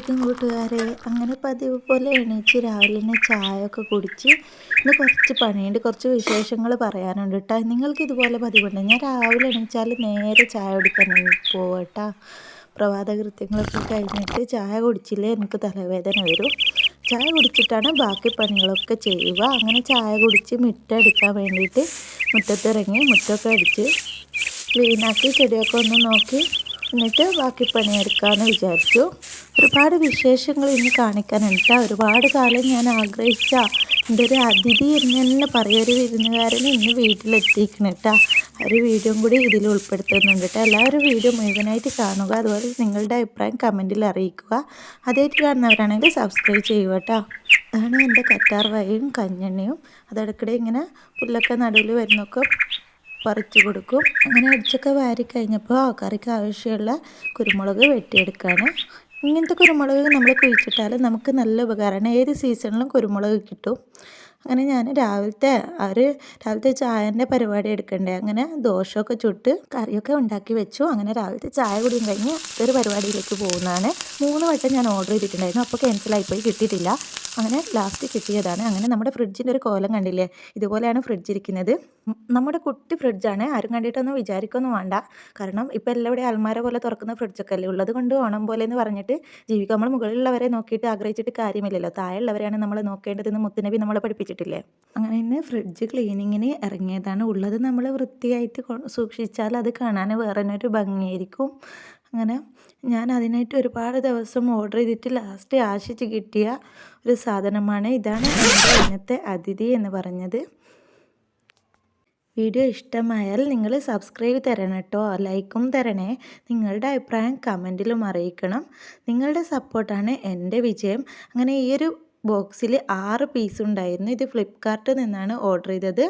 അസ്സലാമലൈക്കും കൂട്ടുകാരെ. അങ്ങനെ പതിവ് പോലെ എണീച്ച് രാവിലെ തന്നെ ചായയൊക്കെ കുടിച്ച് ഇന്ന് കുറച്ച് പണിയുണ്ട്, കുറച്ച് വിശേഷങ്ങൾ പറയാനുണ്ട് കേട്ടോ. നിങ്ങൾക്ക് ഇതുപോലെ പതിവുണ്ട്? ഞാൻ രാവിലെ എണീച്ചാൽ നേരെ ചായ കുടിക്കാൻ പോവാം കേട്ടോ. പ്രഭാത കൃത്യങ്ങളൊക്കെ കഴിഞ്ഞിട്ട് ചായ കുടിച്ചില്ലേ എനിക്ക് തലവേദന വരും. ചായ കുടിച്ചിട്ടാണ് ബാക്കി പണികളൊക്കെ ചെയ്യുക. അങ്ങനെ ചായ കുടിച്ച് മുറ്റടിക്കാൻ വേണ്ടിയിട്ട് മുറ്റത്തിറങ്ങി മുറ്റമൊക്കെ അടിച്ച് ക്ലീനാക്കി ചെടിയൊക്കെ ഒന്ന് നോക്കി എന്നിട്ട് ബാക്കി പണിയെടുക്കാമെന്ന് വിചാരിച്ചു. ഒരുപാട് വിശേഷങ്ങൾ ഇന്ന് കാണിക്കാനുണ്ട്. ഒരുപാട് കാലം ഞാൻ ആഗ്രഹിച്ച എൻ്റെ ഒരു അതിഥി എന്ന് തന്നെ പറയൊരു വിരുന്നുകാരന് ഇന്ന് വീട്ടിലെത്തിക്കണം കേട്ടോ. ഒരു വീഡിയോ കൂടി ഇതിൽ ഉൾപ്പെടുത്തുന്നുണ്ട് കേട്ടോ. എല്ലാവരും വീഡിയോ മുഴുവനായിട്ട് കാണുക. അതുപോലെ നിങ്ങളുടെ അഭിപ്രായം കമൻറ്റിൽ അറിയിക്കുക. ആദ്യമായിട്ട് കാണുന്നവരാണെങ്കിൽ സബ്സ്ക്രൈബ് ചെയ്യുക കേട്ടോ. അതാണ് എൻ്റെ കറ്റാർ വാഴയും കഞ്ഞെണ്ണയും. അതിടയ്ക്കിടെ ഇങ്ങനെ പുല്ലൊക്കെ നടുവിൽ വരുന്നൊക്കെ പറിച്ചു കൊടുക്കും. അങ്ങനെ അടിച്ചൊക്കെ വാരി കഴിഞ്ഞപ്പോൾ കറിക്ക് ആവശ്യമുള്ള കുരുമുളക് വെട്ടിയെടുക്കുകയാണ്. ഇങ്ങനത്തെ കുരുമുളക് നമ്മൾ കുഴിച്ചിട്ടാൽ നമുക്ക് നല്ല ഉപകാരമാണ്. ഏത് സീസണിലും കുരുമുളക് കിട്ടും. അങ്ങനെ ഞാൻ രാവിലത്തെ ചായൻ്റെ പരിപാടി എടുക്കണ്ടേ. അങ്ങനെ ദോശയൊക്കെ ചുട്ട് കറിയൊക്കെ ഉണ്ടാക്കി വെച്ചു. അങ്ങനെ രാവിലത്തെ ചായ കുടിയും കഴിഞ്ഞ് അടുത്തൊരു പരിപാടിയിലേക്ക് പോകുന്നതാണ്. 3 വട്ടം ഞാൻ ഓർഡർ ചെയ്തിട്ടുണ്ടായിരുന്നു. അപ്പോൾ ക്യാൻസലായിപ്പോയി, കിട്ടിയിട്ടില്ല. അങ്ങനെ ലാസ്റ്റ് കിട്ടിയതാണ്. അങ്ങനെ നമ്മുടെ ഫ്രിഡ്ജിൻ്റെ ഒരു കോലം കണ്ടില്ലേ? ഇതുപോലെയാണ് ഫ്രിഡ്ജ് ഇരിക്കുന്നത്. നമ്മുടെ കുട്ടി ഫ്രിഡ്ജാണ്. ആരും കണ്ടിട്ടൊന്നും വിചാരിക്കൊന്നും വേണ്ട. കാരണം ഇപ്പോൾ എല്ലാവരുടെയും അൽമാര പോലെ തുറക്കുന്ന ഫ്രിഡ്ജൊക്കെ അല്ലേ ഉള്ളത്. കൊണ്ട് ഓണം പോലെ എന്ന് പറഞ്ഞിട്ട് ജീവിക്കുക. നമ്മൾ മുകളിലുള്ളവരെ നോക്കിയിട്ട് ആഗ്രഹിച്ചിട്ട് കാര്യമില്ലല്ലോ. താഴെയുള്ളവരെയാണ് നമ്മൾ നോക്കേണ്ടതെന്ന് മുത്തുനബി നമ്മളെ പഠിപ്പിച്ചിട്ടില്ലേ. അങ്ങനെ ഇന്ന് ഫ്രിഡ്ജ് ക്ലീനിങ്ങിന് ഇറങ്ങിയതാണ്. ഉള്ളത് നമ്മൾ വൃത്തിയായിട്ട് സൂക്ഷിച്ചാൽ അത് കാണാൻ വേറെ ഒരു ഭംഗിയായിരിക്കും. അങ്ങനെ ഞാൻ അതിനായിട്ട് ഒരുപാട് ദിവസം ഓർഡർ ചെയ്തിട്ട് ലാസ്റ്റ് ആശിച്ച് കിട്ടിയ ഒരു സാധനമാണ്. ഇതാണ് എൻ്റെ ഇന്നത്തെ അതിഥി എന്ന് പറഞ്ഞത്. വീഡിയോ ഇഷ്ടമായാൽ നിങ്ങൾ സബ്സ്ക്രൈബ് തരണം കേട്ടോ, ലൈക്കും തരണേ. നിങ്ങളുടെ അഭിപ്രായം കമൻറ്റിലും അറിയിക്കണം. നിങ്ങളുടെ സപ്പോർട്ടാണ് എൻ്റെ വിജയം. അങ്ങനെ ഈ ഒരു ബോക്സിൽ 6 പീസ് ഉണ്ടായിരുന്നു. ഇത് ഫ്ലിപ്കാർട്ടിൽ നിന്നാണ് ഓർഡർ ചെയ്തത്.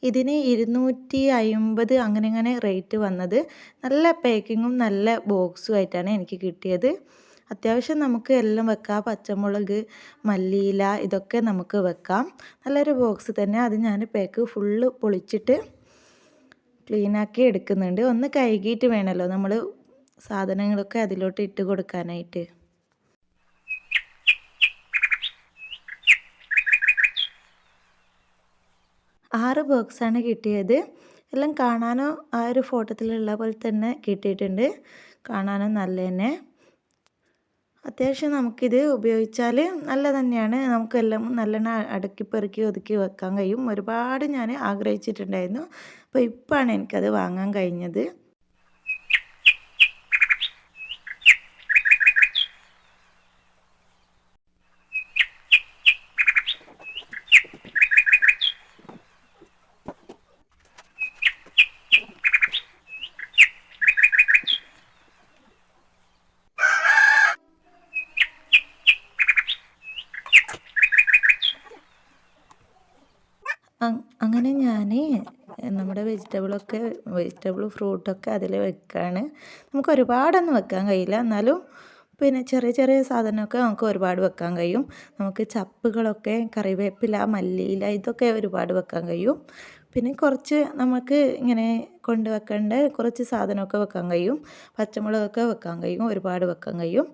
ഇതിന് 250 അങ്ങനെ റേറ്റ് വന്നത്. നല്ല പാക്കിങ്ങും നല്ല ബോക്സും ആയിട്ടാണ് എനിക്ക് കിട്ടിയത്. അത്യാവശ്യം നമുക്ക് എല്ലാം വെക്കാം. പച്ചമുളക്, മല്ലിയില ഇതൊക്കെ നമുക്ക് വെക്കാം. നല്ലൊരു ബോക്സ് തന്നെ. അത് ഞാൻ പാക്ക് ഫുള്ള് പൊളിച്ചിട്ട് ക്ലീനാക്കി എടുക്കുന്നുണ്ട്. ഒന്ന് കഴുകിയിട്ട് വേണമല്ലോ നമ്മൾ സാധനങ്ങളൊക്കെ അതിലോട്ട് ഇട്ട് കൊടുക്കാനായിട്ട്. 6 ബോക്സാണ് കിട്ടിയത്. എല്ലാം കാണാനോ ആ ഒരു ഫോട്ടോത്തിലുള്ള പോലെ തന്നെ കിട്ടിയിട്ടുണ്ട്. കാണാനും നല്ല തന്നെ. അത്യാവശ്യം നമുക്കിത് ഉപയോഗിച്ചാൽ നല്ല തന്നെയാണ്. നമുക്കെല്ലാം നല്ലോണം അടുക്കി പെറുക്കി ഒതുക്കി വെക്കാൻ കഴിയും. ഒരുപാട് ഞാൻ ആഗ്രഹിച്ചിട്ടുണ്ടായിരുന്നു. അപ്പോൾ ഇപ്പോഴാണ് എനിക്കത് വാങ്ങാൻ കഴിഞ്ഞത്. അങ്ങനെ ഞാൻ നമ്മുടെ വെജിറ്റബിൾ ഫ്രൂട്ടൊക്കെ അതിൽ വെക്കുകയാണ്. നമുക്ക് ഒരുപാടൊന്നും വെക്കാൻ കഴിയില്ല. എന്നാലും പിന്നെ ചെറിയ ചെറിയ സാധനമൊക്കെ നമുക്ക് ഒരുപാട് വെക്കാൻ കഴിയും. നമുക്ക് ചപ്പുകളൊക്കെ, കറിവേപ്പില, മല്ലിയില ഇതൊക്കെ ഒരുപാട് വെക്കാൻ കഴിയും. പിന്നെ കുറച്ച് നമുക്ക് ഇങ്ങനെ കൊണ്ടുവെക്കേണ്ട കുറച്ച് സാധനമൊക്കെ വെക്കാൻ കഴിയും. പച്ചമുളകൊക്കെ വെക്കാൻ കഴിയും. ഒരുപാട് വെക്കാൻ കഴിയും.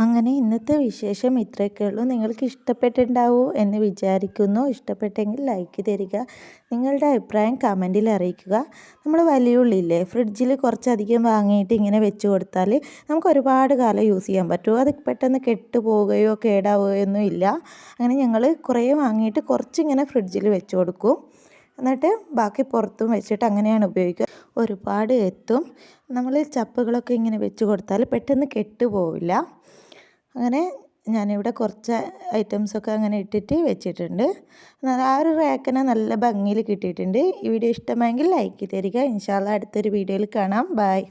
അങ്ങനെ ഇന്നത്തെ വിശേഷം ഇത്രയൊക്കെ ഉള്ളൂ. നിങ്ങൾക്ക് ഇഷ്ടപ്പെട്ടിട്ടുണ്ടാവൂ എന്ന് വിചാരിക്കുന്നു. ഇഷ്ടപ്പെട്ടെങ്കിൽ ലൈക്ക് തരിക. നിങ്ങളുടെ അഭിപ്രായം കമൻറ്റിൽ അറിയിക്കുക. നമ്മൾ വലിയ ഉള്ളില്ലേ, ഫ്രിഡ്ജിൽ കുറച്ചധികം വാങ്ങിയിട്ട് ഇങ്ങനെ വെച്ച് കൊടുത്താൽ നമുക്ക് ഒരുപാട് കാലം യൂസ് ചെയ്യാൻ പറ്റും. അത് പെട്ടെന്ന് കെട്ടുപോവുകയോ കേടാവുകയോ ഒന്നും ഇല്ല. അങ്ങനെ ഞങ്ങൾ കുറേ വാങ്ങിയിട്ട് കുറച്ചിങ്ങനെ ഫ്രിഡ്ജിൽ വെച്ച് കൊടുക്കും. എന്നിട്ട് ബാക്കി പുറത്തും വെച്ചിട്ട് അങ്ങനെയാണ് ഉപയോഗിക്കുക. ഒരുപാട് എത്തും. നമ്മൾ ചപ്പുകളൊക്കെ ഇങ്ങനെ വെച്ച് കൊടുത്താൽ പെട്ടെന്ന് കെട്ടുപോവില്ല. അങ്ങനെ ഞാനിവിടെ കുറച്ച് ഐറ്റംസൊക്കെ അങ്ങനെ ഇട്ടിട്ട് വെച്ചിട്ടുണ്ട്. ആ ഒരു റാക്കിനെ നല്ല ഭംഗിയിൽ കിട്ടിയിട്ടുണ്ട്. ഈ വീഡിയോ ഇഷ്ടമായെങ്കിൽ ലൈക്ക് തരിക. ഇൻഷാ അല്ലാഹ് അടുത്തൊരു വീഡിയോയിൽ കാണാം. ബൈ.